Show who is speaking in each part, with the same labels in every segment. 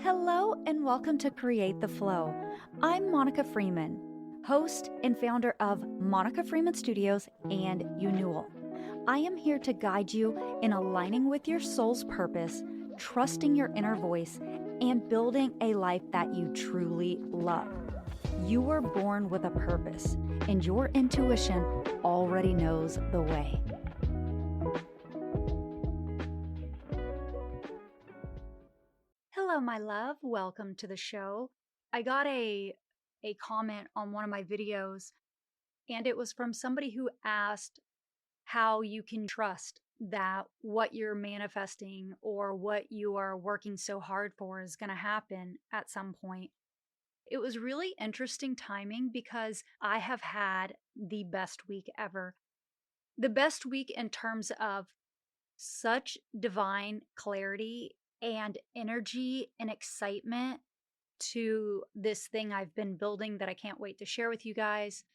Speaker 1: Hello and welcome to Create the Flow. I'm Monica Freeman, host and founder of Monica Freeman Studios and Unewell. I am here to guide you in aligning with your soul's purpose, trusting your inner voice, and building a life that you truly love. You were born with a purpose, and your intuition already knows the way. Hello, my love. Welcome to the show. I got a comment on one of my videos, and it was from somebody who asked how you can trust that what you're manifesting or what you are working so hard for is going to happen at some point. It was really interesting timing because I have had the best week ever. The best week in terms of such divine clarity and energy and excitement to this thing I've been building that I can't wait to share with you guys.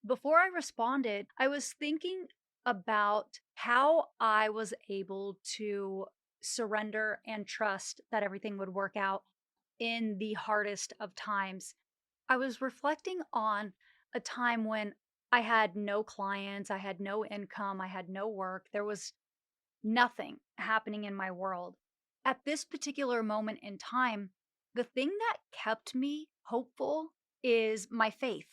Speaker 1: Before I responded, I was thinking about how I was able to surrender and trust that everything would work out in the hardest of times. I was reflecting on a time when I had no clients, I had no income, I had no work. There was nothing happening in my world. At this particular moment in time, the thing that kept me hopeful is my faith.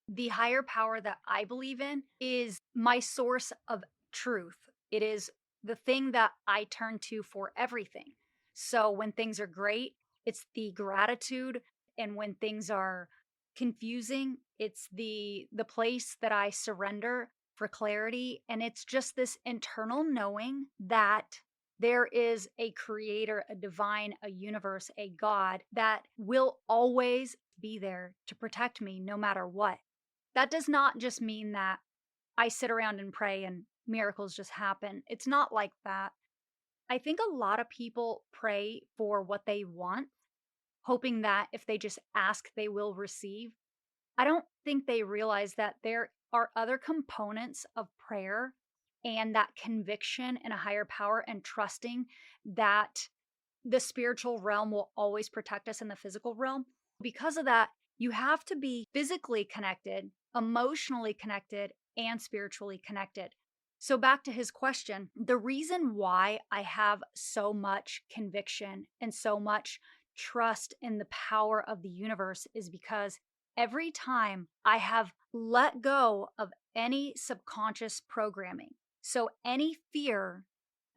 Speaker 1: The higher power that I believe in is my source of truth. It is the thing that I turn to for everything. So when things are great, it's the gratitude. And when things are confusing, it's the place that I surrender for clarity. And it's just this internal knowing that there is a creator, a divine, a universe, a God that will always be there to protect me no matter what. That does not just mean that I sit around and pray and miracles just happen. It's not like that. I think a lot of people pray for what they want, hoping that if they just ask, they will receive. I don't think they realize that there are other components of prayer and that conviction in a higher power and trusting that the spiritual realm will always protect us in the physical realm. Because of that, you have to be physically connected, emotionally connected, and spiritually connected. So, back to his question, the reason why I have so much conviction and so much trust in the power of the universe is because every time I have let go of any subconscious programming, so any fear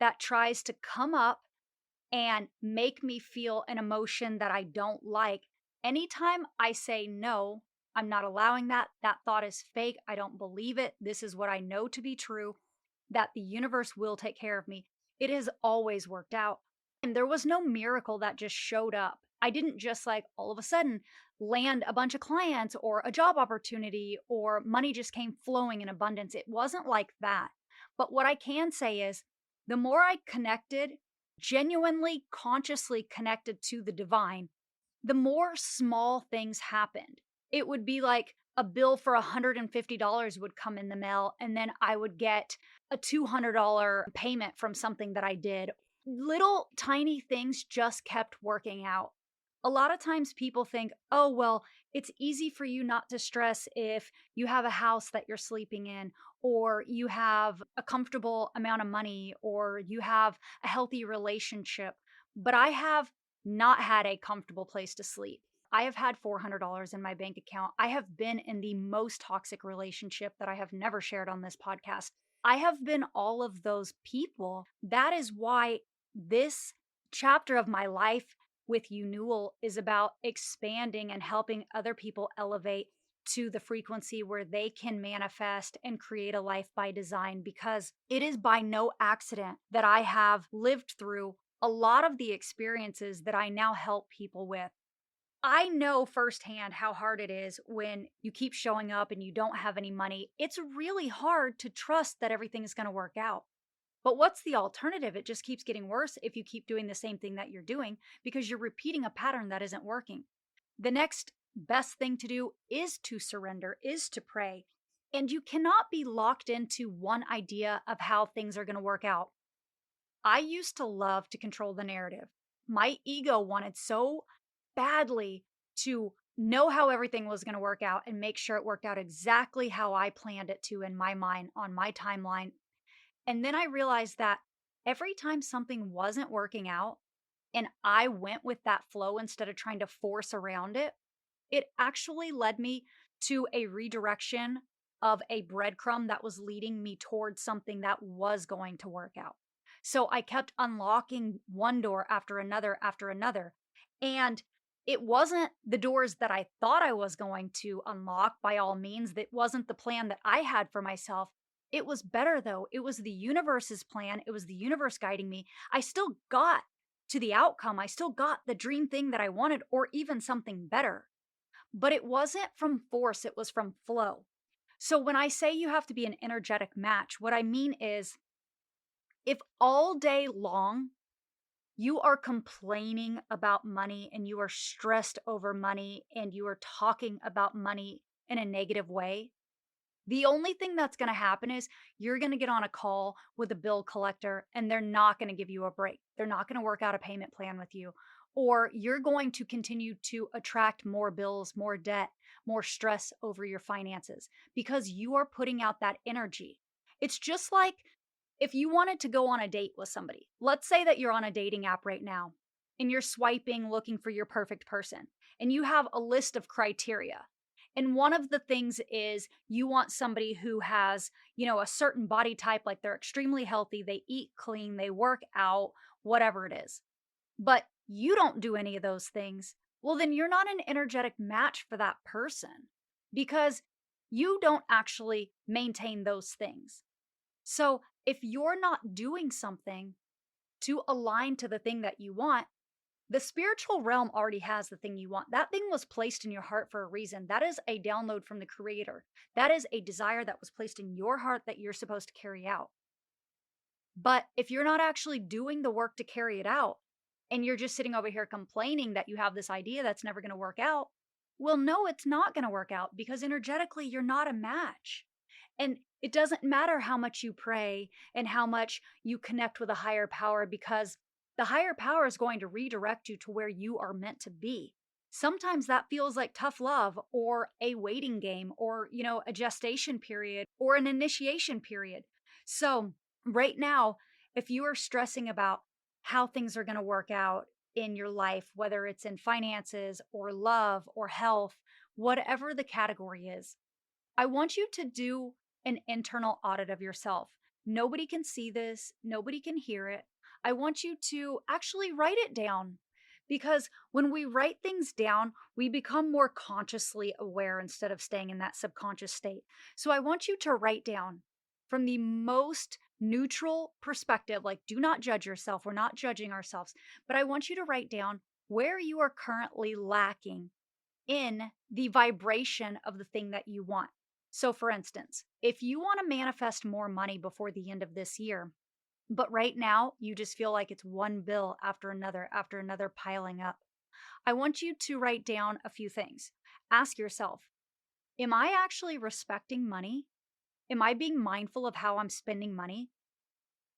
Speaker 1: that tries to come up and make me feel an emotion that I don't like, anytime I say no, I'm not allowing that. That thought is fake. I don't believe it. This is what I know to be true, that the universe will take care of me. It has always worked out. And there was no miracle that just showed up. I didn't just like all of a sudden land a bunch of clients or a job opportunity or money just came flowing in abundance. It wasn't like that. But what I can say is the more I connected, genuinely, consciously connected to the divine, the more small things happened. It would be like a bill for $150 would come in the mail, and then I would get a $200 payment from something that I did. Little tiny things just kept working out. A lot of times people think, oh, well, it's easy for you not to stress if you have a house that you're sleeping in, or you have a comfortable amount of money, or you have a healthy relationship. But I have not had a comfortable place to sleep. I have had $400 in my bank account. I have been in the most toxic relationship that I have never shared on this podcast. I have been all of those people. That is why this chapter of my life with Unewell is about expanding and helping other people elevate to the frequency where they can manifest and create a life by design, because it is by no accident that I have lived through a lot of the experiences that I now help people with. I know firsthand how hard it is when you keep showing up and you don't have any money. It's really hard to trust that everything is going to work out. But what's the alternative? It just keeps getting worse if you keep doing the same thing that you're doing because you're repeating a pattern that isn't working. The next best thing to do is to surrender, is to pray. And you cannot be locked into one idea of how things are going to work out. I used to love to control the narrative. my ego wanted so badly to know how everything was going to work out and make sure it worked out exactly how I planned it to in my mind on my timeline. And then I realized that every time something wasn't working out and I went with that flow instead of trying to force around it, it actually led me to a redirection of a breadcrumb that was leading me towards something that was going to work out. So I kept unlocking one door after another. And it wasn't the doors that I thought I was going to unlock by all means. That wasn't the plan that I had for myself. It was better though. It was the universe's plan. It was the universe guiding me. I still got to the outcome. I still got the dream thing that I wanted, or even something better, but it wasn't from force, it was from flow. So when I say you have to be an energetic match, what I mean is if all day long you are complaining about money and you are stressed over money and you are talking about money in a negative way, the only thing that's going to happen is you're going to get on a call with a bill collector and they're not going to give you a break. They're not going to work out a payment plan with you. Or you're going to continue to attract more bills, more debt, more stress over your finances because you are putting out that energy. It's just like if you wanted to go on a date with somebody. Let's say that you're on a dating app right now and you're swiping looking for your perfect person and you have a list of criteria. And one of the things is you want somebody who has, a certain body type, like they're extremely healthy, they eat clean, they work out, whatever it is. But you don't do any of those things. Well, then you're not an energetic match for that person because you don't actually maintain those things. So if you're not doing something to align to the thing that you want, the spiritual realm already has the thing you want. That thing was placed in your heart for a reason. That is a download from the creator. That is a desire that was placed in your heart that you're supposed to carry out. But if you're not actually doing the work to carry it out and you're just sitting over here complaining that you have this idea that's never going to work out, well, no, it's not going to work out because energetically you're not a match. And it doesn't matter how much you pray and how much you connect with a higher power because the higher power is going to redirect you to where you are meant to be. Sometimes that feels like tough love or a waiting game or, a gestation period or an initiation period. So, right now, if you are stressing about how things are going to work out in your life, whether it's in finances or love or health, whatever the category is, I want you to do an internal audit of yourself. Nobody can see this, nobody can hear it. I want you to actually write it down because when we write things down, we become more consciously aware instead of staying in that subconscious state. So I want you to write down from the most neutral perspective, like do not judge yourself. We're not judging ourselves, but I want you to write down where you are currently lacking in the vibration of the thing that you want. So, for instance, if you want to manifest more money before the end of this year, but right now you just feel like it's one bill after another piling up, I want you to write down a few things. Ask yourself, am I actually respecting money? Am I being mindful of how I'm spending money?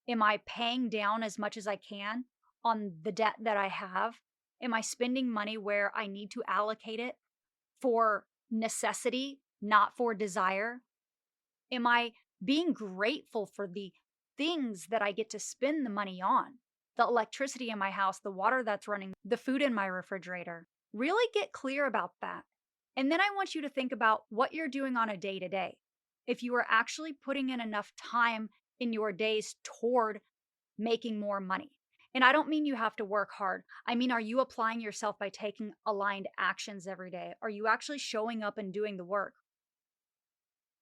Speaker 1: Am I paying down as much as I can on the debt that I have? Am I spending money where I need to allocate it for necessity, not for desire? Am I being grateful for the things that I get to spend the money on? The electricity in my house, the water that's running, the food in my refrigerator. Really get clear about that. And then I want you to think about what you're doing on a day to day. If you are actually putting in enough time in your days toward making more money. And I don't mean you have to work hard. I mean, are you applying yourself by taking aligned actions every day? Are you actually showing up and doing the work?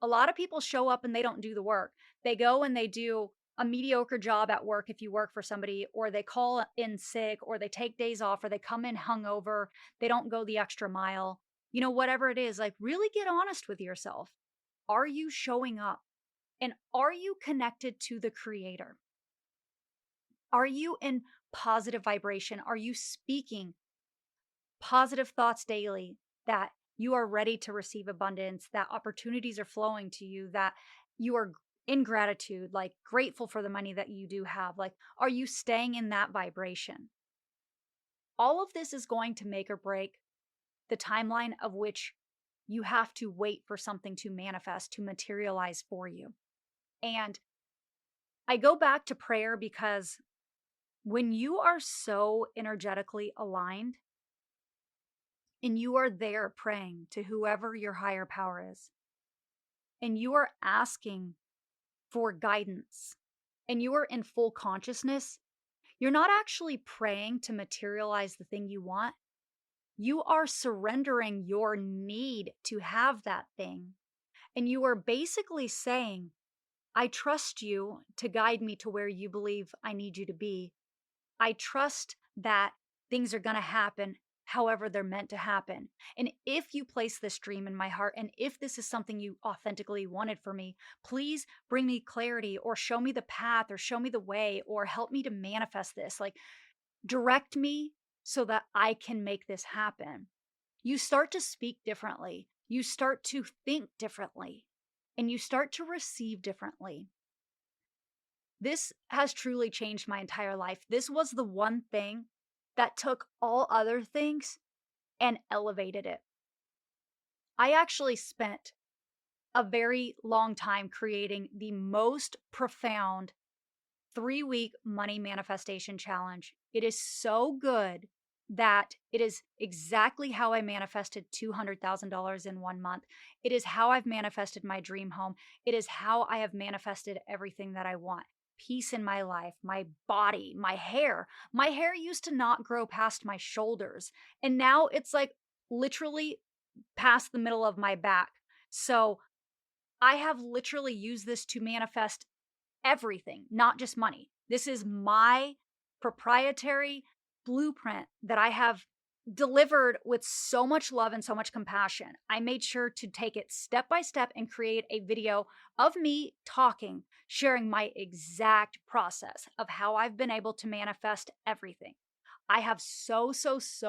Speaker 1: A lot of people show up and they don't do the work. They go and they do a mediocre job at work if you work for somebody, or they call in sick, or they take days off, or they come in hungover. They don't go the extra mile. Whatever it is, like really get honest with yourself. Are you showing up? And are you connected to the creator? Are you in positive vibration? Are you speaking positive thoughts daily that you are ready to receive abundance, that opportunities are flowing to you, that you are in gratitude, like grateful for the money that you do have? Like, are you staying in that vibration? All of this is going to make or break the timeline of which you have to wait for something to manifest, to materialize for you. And I go back to prayer because when you are so energetically aligned and you are there praying to whoever your higher power is, and you are asking for guidance, and you are in full consciousness, you're not actually praying to materialize the thing you want. You are surrendering your need to have that thing. And you are basically saying, I trust you to guide me to where you believe I need you to be. I trust that things are going to happen however they're meant to happen. And if you place this dream in my heart, and if this is something you authentically wanted for me, please bring me clarity or show me the path or show me the way or help me to manifest this. Like, direct me so that I can make this happen. You start to speak differently. You start to think differently, and you start to receive differently. This has truly changed my entire life. This was the one thing that took all other things and elevated it. I actually spent a very long time creating the most profound 3-week money manifestation challenge. It is so good that it is exactly how I manifested $200,000 in 1 month. It is how I've manifested my dream home. It is how I have manifested everything that I want. Peace in my life, my body, my hair. My hair used to not grow past my shoulders, and now it's like literally past the middle of my back. So I have literally used this to manifest everything, not just money. This is my proprietary blueprint that I have delivered with so much love and so much compassion. I made sure to take it step by step and create a video of me talking, sharing my exact process of how I've been able to manifest everything. I have so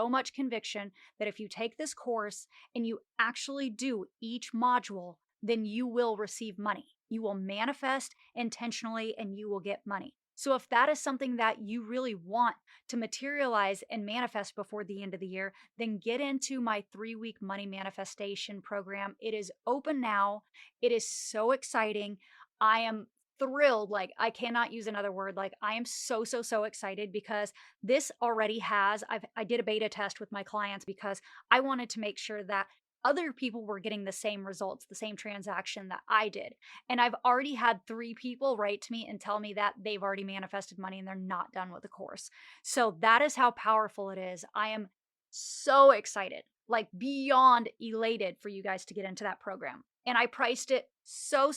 Speaker 1: much conviction that if you take this course and you actually do each module, then you will receive money. You will manifest intentionally and you will get money. So if that is something that you really want to materialize and manifest before the end of the year, then get into my 3-week money manifestation program. It is open now. It is so exciting. I am thrilled. Like, I cannot use another word. Like, I am so excited because this already has, I did a beta test with my clients because I wanted to make sure that other people were getting the same results, the same transaction that I did. And I've already had 3 people write to me and tell me that they've already manifested money and they're not done with the course. So that is how powerful it is. I am so excited, like beyond elated for you guys to get into that program. And I priced it so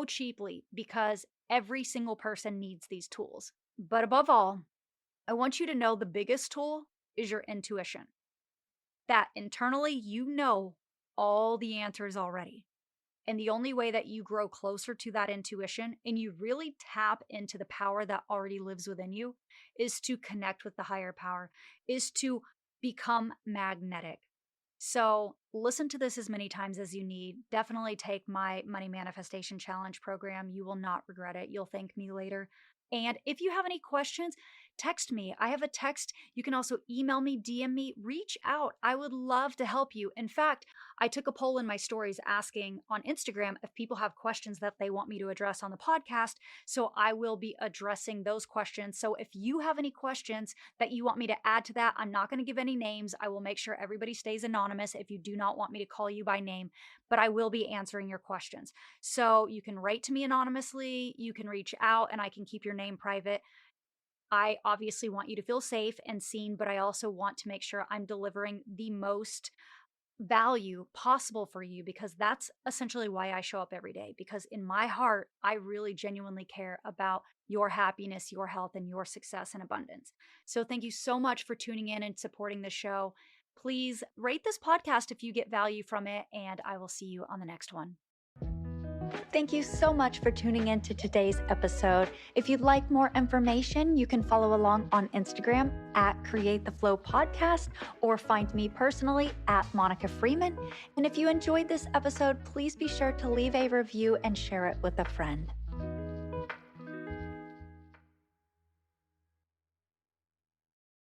Speaker 1: cheaply because every single person needs these tools. But above all, I want you to know the biggest tool is your intuition. That internally you know all the answers already. And the only way that you grow closer to that intuition and you really tap into the power that already lives within you is to connect with the higher power, is to become magnetic. So listen to this as many times as you need. Definitely take my Money Manifestation Challenge program. You will not regret it. You'll thank me later. And if you have any questions, text me. I have a text. You can also email me, DM me, reach out. I would love to help you. In fact, I took a poll in my stories asking on Instagram if people have questions that they want me to address on the podcast. So I will be addressing those questions. So if you have any questions that you want me to add to that, I'm not going to give any names. I will make sure everybody stays anonymous if you do not want me to call you by name, but I will be answering your questions. So you can write to me anonymously, you can reach out, and I can keep your name private. I obviously want you to feel safe and seen, but I also want to make sure I'm delivering the most value possible for you because that's essentially why I show up every day. Because in my heart, I really genuinely care about your happiness, your health, and your success and abundance. So thank you so much for tuning in and supporting the show. Please rate this podcast if you get value from it, and I will see you on the next one. Thank you so much for tuning in to today's episode. If you'd like more information, you can follow along on Instagram at Create the Flow Podcast or find me personally at Monica Freeman. And if you enjoyed this episode, please be sure to leave a review and share it with a friend.